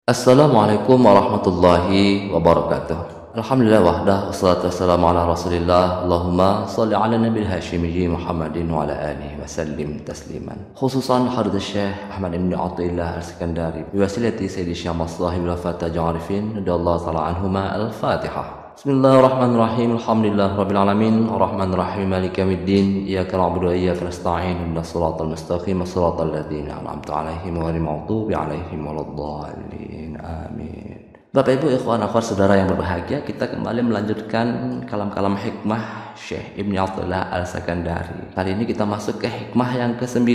Assalamualaikum warahmatullahi wabarakatuh. Alhamdulillah wahdah wassalatu wassalamu ala Rasulillah. Allahumma shalli ala nabil hashimiyyi Muhammadin wa ala alihi wa sallim tasliman. Khususan Hadrah Syekh Ahmad ibn Athaillah Al-Iskandari bi wasilati Sayyidi Syekh Sahibul Wafat Jarifin radhiyallahu ta'ala anhuma. Al-Fatihah. Bismillahirrahmanirrahim. Alhamdulillah rabbil alamin. Arrahmanirrahim. Maliki yaumiddin. Iyyaka na'budu wa iyyaka nasta'in. Ihdinas siratal mustaqim. Shiratal ladzina an'amta 'alaihim ghairil maghdubi 'alaihim waladdallin. Amin. Bapak Ibu ikhwan akhwat saudara yang berbahagia, kita kembali melanjutkan kalam-kalam hikmah Syekh Ibnu Athaillah Al-Iskandari. Kali ini kita masuk ke hikmah yang ke-9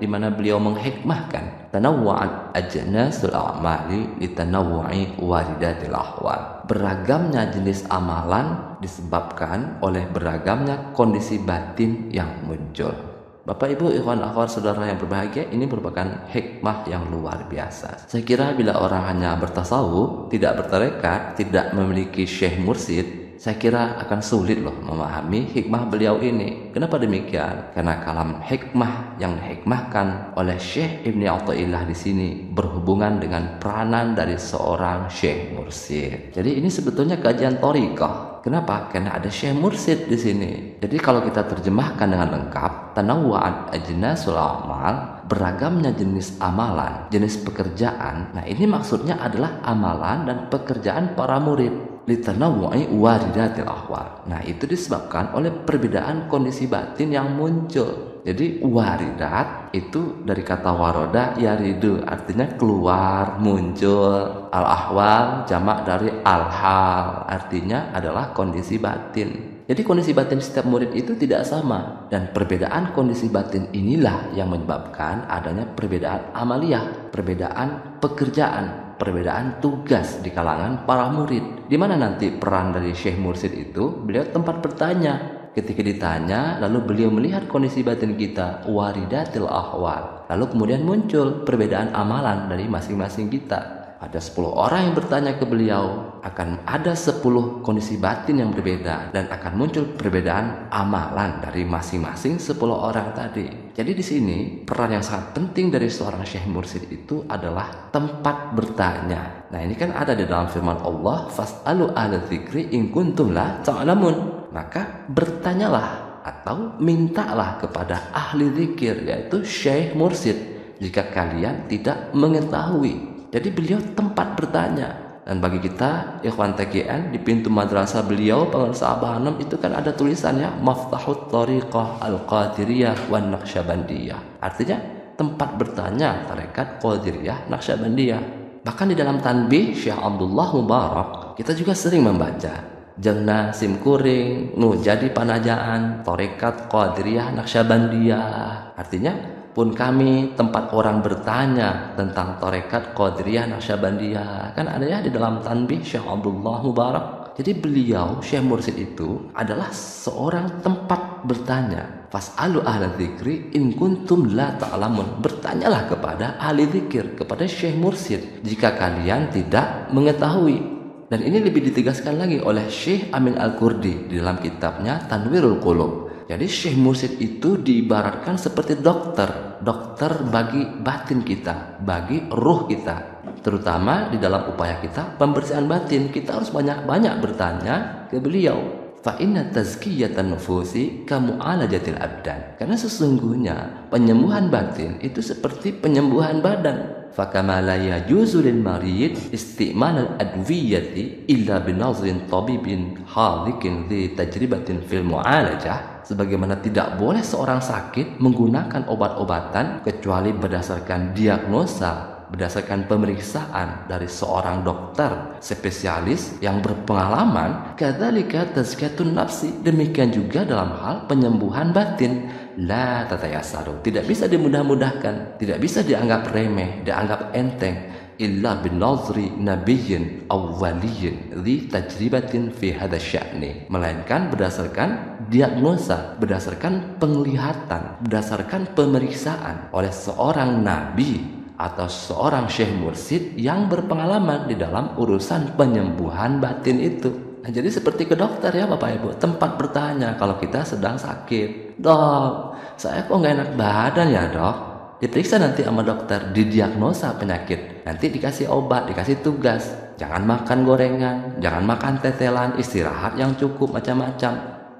di mana beliau menghikmahkan tanawwu'at ajnasul a'mali litanawwu'i waridatil ahwal. Beragamnya jenis amalan disebabkan oleh beragamnya kondisi batin yang muncul. Bapak Ibu ikhwan akhwat saudara yang berbahagia, ini merupakan hikmah yang luar biasa. Saya kira bila orang hanya bertasawuf, tidak bertarekat, tidak memiliki syekh mursyid, saya kira akan sulit loh memahami hikmah beliau ini. Kenapa demikian? Karena kalam hikmah yang dihikmahkan oleh Syekh Ibnu Athaillah di sini berhubungan dengan peranan dari seorang syekh mursyid. Jadi ini sebetulnya kajian thariqah. Kenapa? Karena ada syekh mursyid di sini. Jadi kalau kita terjemahkan dengan lengkap, tanawwu'at ajnasul a'mal, beragamnya jenis amalan, jenis pekerjaan. Nah, ini maksudnya adalah amalan dan pekerjaan para murid. Litanawwu'i waridatil ahwal. Nah, itu disebabkan oleh perbedaan kondisi batin yang muncul. Jadi waridat itu dari kata waroda yaridu, artinya keluar, muncul. Al-ahwal jamak dari al-hal, artinya adalah kondisi batin. Jadi kondisi batin setiap murid itu tidak sama, dan perbedaan kondisi batin inilah yang menyebabkan adanya perbedaan amaliyah, perbedaan pekerjaan, perbedaan tugas di kalangan para murid. Di mana nanti peran dari Syekh Mursyid itu, beliau tempat bertanya. Ketika ditanya, lalu beliau melihat kondisi batin kita, waridatil ahwal. Lalu kemudian muncul perbedaan amalan dari masing-masing kita. Ada 10 orang yang bertanya ke beliau, akan ada 10 kondisi batin yang berbeda dan akan muncul perbedaan amalan dari masing-masing 10 orang tadi. Jadi di sini peran yang sangat penting dari seorang syekh mursyid itu adalah tempat bertanya. Nah, ini kan ada di dalam firman Allah, fas'alu ahla dzikri in kuntum la ta'lamun. Maka bertanyalah atau mintalah kepada ahli zikir, yaitu syekh mursyid, jika kalian tidak mengetahui. Jadi beliau tempat bertanya. Dan bagi kita ikhwan TGN, di pintu madrasah beliau pengarsa Abah Hanom itu kan ada tulisannya Maftahut Thariqah Al-Qadiriyah wan Naqsyabandiyah. Artinya tempat bertanya tarekat Qadiriyah Naqsyabandiyah. Bahkan di dalam tanbih Syekh Abdullah Mubarak kita juga sering membaca Jengna Simkuring Nu jadi panajaan tarekat Qadiriyah Naqsyabandiyah. Artinya pun kami tempat orang bertanya tentang tarekat Qadiriyah Naqsyabandiyah. Kan ada ya di dalam tanbih Syekh Abdullah Mubarak. Jadi beliau Syekh Mursyid itu adalah seorang tempat bertanya. Fas'alu ahla dzikri in kuntum la ta'lamun. Bertanyalah kepada ahli zikir, kepada Syekh Mursyid, jika kalian tidak mengetahui. Dan ini lebih ditegaskan lagi oleh Syekh Amin Al-Qurdi di dalam kitabnya Tanwirul Qulub. Jadi Syekh Mursyid itu diibaratkan seperti dokter bagi batin kita, bagi ruh kita. Terutama di dalam upaya kita pembersihan batin, kita harus banyak-banyak bertanya ke beliau. Fa inna tazkiyatan nufusi kamu'alajatil abdan. Karena sesungguhnya penyembuhan batin itu seperti penyembuhan badan. Fakama la yajuzu lil marid isti'mal al-adwiyati illa binazrin tabibin hadikin li tajribatin fil mu'alajah. Sebagaimana tidak boleh seorang sakit menggunakan obat-obatan kecuali berdasarkan diagnosa, berdasarkan pemeriksaan dari seorang dokter spesialis yang berpengalaman. Kadzalika tazkiyatun nafsi, demikian juga dalam hal penyembuhan batin. La tatayasaru, tidak bisa dimudah-mudahkan, tidak bisa dianggap remeh, dianggap enteng. Illa binazri nabiyyin awwaliyyin li tajribatin fi hadha sya'ni, melainkan berdasarkan diagnosa, berdasarkan penglihatan, berdasarkan pemeriksaan oleh seorang nabi atau seorang syekh mursyid yang berpengalaman di dalam urusan penyembuhan batin itu. Nah, jadi seperti ke dokter ya Bapak Ibu, tempat bertanya kalau kita sedang sakit. Dok, saya kok nggak enak badan ya dok? Diperiksa nanti sama dokter, didiagnosa penyakit. nanti dikasih obat, dikasih tugas. Jangan makan gorengan, jangan makan tetelan, istirahat yang cukup, macam-macam.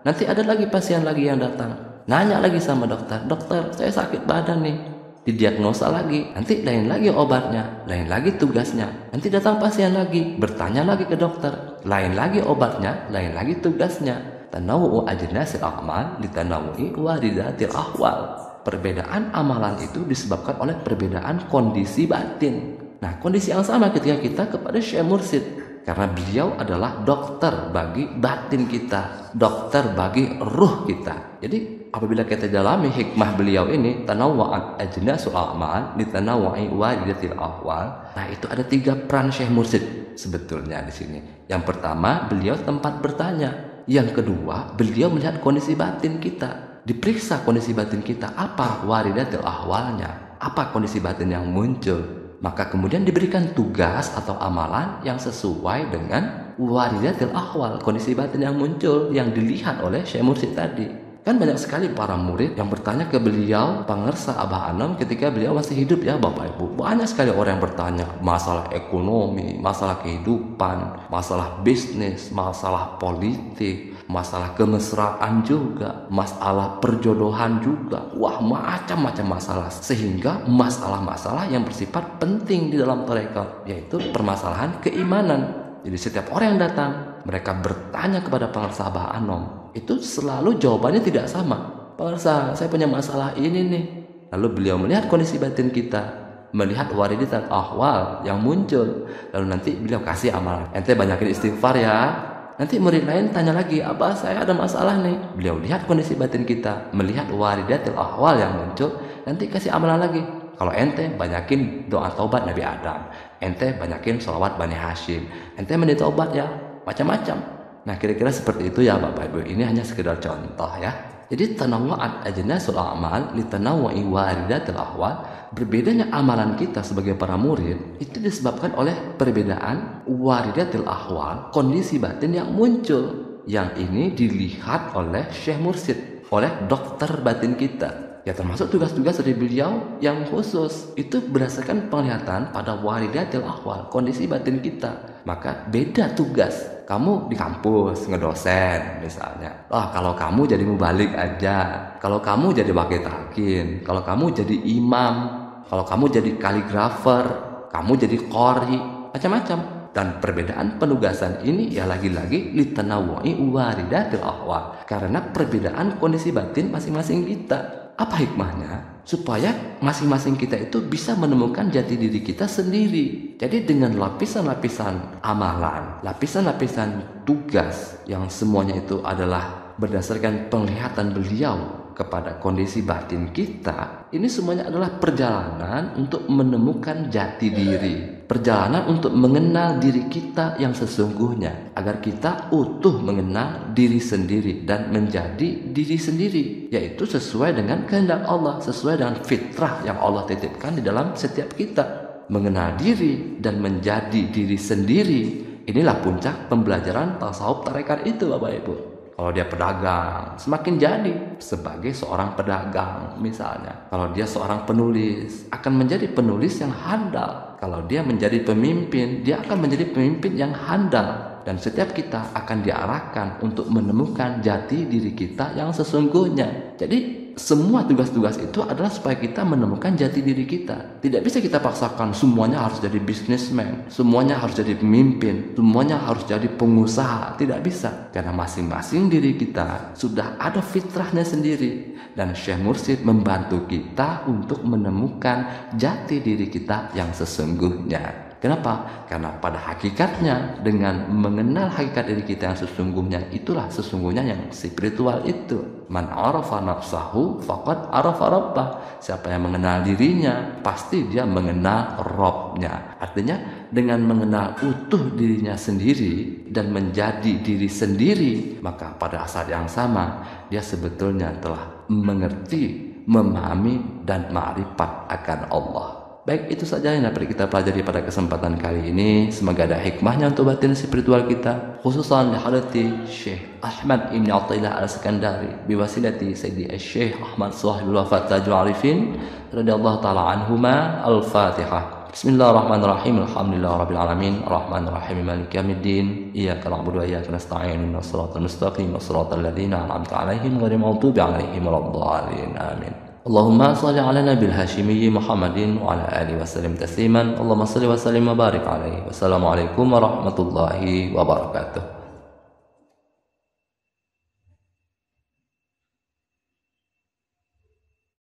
Nanti ada lagi pasien lagi yang datang, nanya lagi sama dokter, dokter saya sakit badan nih. Didiagnosa lagi, nanti lain lagi obatnya, lain lagi tugasnya. Nanti datang pasien lagi, bertanya lagi ke dokter, lain lagi obatnya, lain lagi tugasnya. Tanawu'u ajnasil a'mal litanawu'i waridatil ahwal. Perbedaan amalan itu disebabkan oleh perbedaan kondisi batin. Nah, kondisi yang sama ketika kita kepada Syekh Mursyid, karena beliau adalah dokter bagi batin kita, dokter bagi ruh kita. Jadi apabila kita dalami hikmah beliau ini, tanawwa'at ajnasul a'mal litanawwa'i waridatil ahwal. Nah, itu ada 3 peran Syekh Mursyid sebetulnya di sini. Yang pertama, beliau tempat bertanya. Yang kedua, beliau melihat kondisi batin kita. Diperiksa kondisi batin kita, apa waridatil ahwalnya, apa kondisi batin yang muncul. Maka kemudian diberikan tugas atau amalan yang sesuai dengan waridatil ahwal, kondisi batin yang muncul, yang dilihat oleh Syekh Mursyid tadi. Kan banyak sekali para murid yang bertanya ke beliau, Pangersa Abah Anom ketika beliau masih hidup ya Bapak Ibu. Banyak sekali orang yang bertanya masalah ekonomi, masalah kehidupan, masalah bisnis, masalah politik, masalah kemesraan juga, masalah perjodohan juga. Wah, macam-macam masalah. Sehingga masalah-masalah yang bersifat penting di dalam tarekat, yaitu permasalahan keimanan. Jadi setiap orang yang datang, mereka bertanya kepada Pangersa Abah Anom. Itu selalu jawabannya tidak sama. Pangersa, saya punya masalah ini nih. Lalu beliau melihat kondisi batin kita, melihat waridatil ahwal yang muncul. Lalu nanti beliau kasih amalan. Ente banyakin istighfar ya. Nanti murid lain tanya lagi, Abah saya ada masalah nih. Beliau lihat kondisi batin kita, melihat waridatil ahwal yang muncul. Nanti kasih amalan lagi. Kalau ente banyakin doa taubat Nabi Adam, ente banyakin sholawat Bani Hashim, ente menit taubat ya, macam-macam. Nah, kira-kira seperti itu ya Bapak Ibu. Ini hanya sekedar contoh ya. Jadi tanawwa'at ajnasul a'mal litanawwa'i waridatil ahwal. Berbedanya amalan kita sebagai para murid itu disebabkan oleh perbedaan waridatil ahwal, kondisi batin yang muncul. Yang ini dilihat oleh Syekh Mursyid, oleh dokter batin kita. Ya, termasuk tugas-tugas dari beliau yang khusus itu berdasarkan penglihatan pada waridatil ahwal, kondisi batin kita. Maka beda tugas. Kamu di kampus ngedosen misalnya. Kalau kamu jadi mubalik aja, kalau kamu jadi wakil talqin, kalau kamu jadi imam, kalau kamu jadi kaligrafer, kamu jadi qori, macam-macam. Dan perbedaan penugasan ini ya lagi-lagi litanawwa'i waridatil ahwal, karena perbedaan kondisi batin masing-masing kita. Apa hikmahnya? Supaya masing-masing kita itu bisa menemukan jati diri kita sendiri. Jadi dengan lapisan-lapisan amalan, lapisan-lapisan tugas yang semuanya itu adalah berdasarkan penglihatan beliau kepada kondisi batin kita, ini semuanya adalah perjalanan untuk menemukan jati diri. Perjalanan untuk mengenal diri kita yang sesungguhnya, agar kita utuh mengenal diri sendiri dan menjadi diri sendiri, yaitu sesuai dengan kehendak Allah, sesuai dengan fitrah yang Allah titipkan di dalam setiap kita. Mengenal diri dan menjadi diri sendiri, inilah puncak pembelajaran tasawuf tarekat itu Bapak Ibu. Kalau dia pedagang, semakin jadi sebagai seorang pedagang misalnya. Kalau dia seorang penulis, akan menjadi penulis yang handal. Kalau dia menjadi pemimpin, dia akan menjadi pemimpin yang handal. Dan setiap kita akan diarahkan untuk menemukan jati diri kita yang sesungguhnya. Jadi semua tugas-tugas itu adalah supaya kita menemukan jati diri kita. Tidak bisa kita paksakan semuanya harus jadi businessman, semuanya harus jadi pemimpin, semuanya harus jadi pengusaha. Tidak bisa, karena masing-masing diri kita sudah ada fitrahnya sendiri. Dan Syekh Mursyid membantu kita untuk menemukan jati diri kita yang sesungguhnya. Kenapa? Karena pada hakikatnya, dengan mengenal hakikat diri kita yang sesungguhnya, itulah sesungguhnya yang spiritual itu. Man arafa nafsahu faqad arafa rabbah. Siapa yang mengenal dirinya, pasti dia mengenal Rabbnya. Artinya dengan mengenal utuh dirinya sendiri dan menjadi diri sendiri, maka pada saat yang sama dia sebetulnya telah mengerti, memahami dan ma'rifat akan Allah. Baik, itu saja yang dapat kita pelajari pada kesempatan kali ini. Semoga ada hikmahnya untuk batin spiritual kita, khususan hadrati Syekh Ahmad Ibn Athaillah Al-Iskandari biwasilati Sayyidi Syekh Ahmad Sahibul Wafat Tajul Arifin radhiyallahu ta'ala anhuma. Al-Fatihah. Bismillahirrahmanirrahim. Alhamdulillahirabbil alamin. Arrahmanirrahim. Maliki yaumiddin. Iyyaka na'budu wa iyyaka nasta'in. Ihdinas siratal mustaqim. Shiratal ladzina an'amta 'alaihim ghairil maghdubi 'alaihim waladdallin. Amin. Allahumma shalli 'ala nabil hasyimiyyi Muhammadin wa 'ala alihi wa sallim tasliman. Allahumma shalli wa sallim wa barik 'alaihi. Wassalamualaikum warahmatullahi wabarakatuh.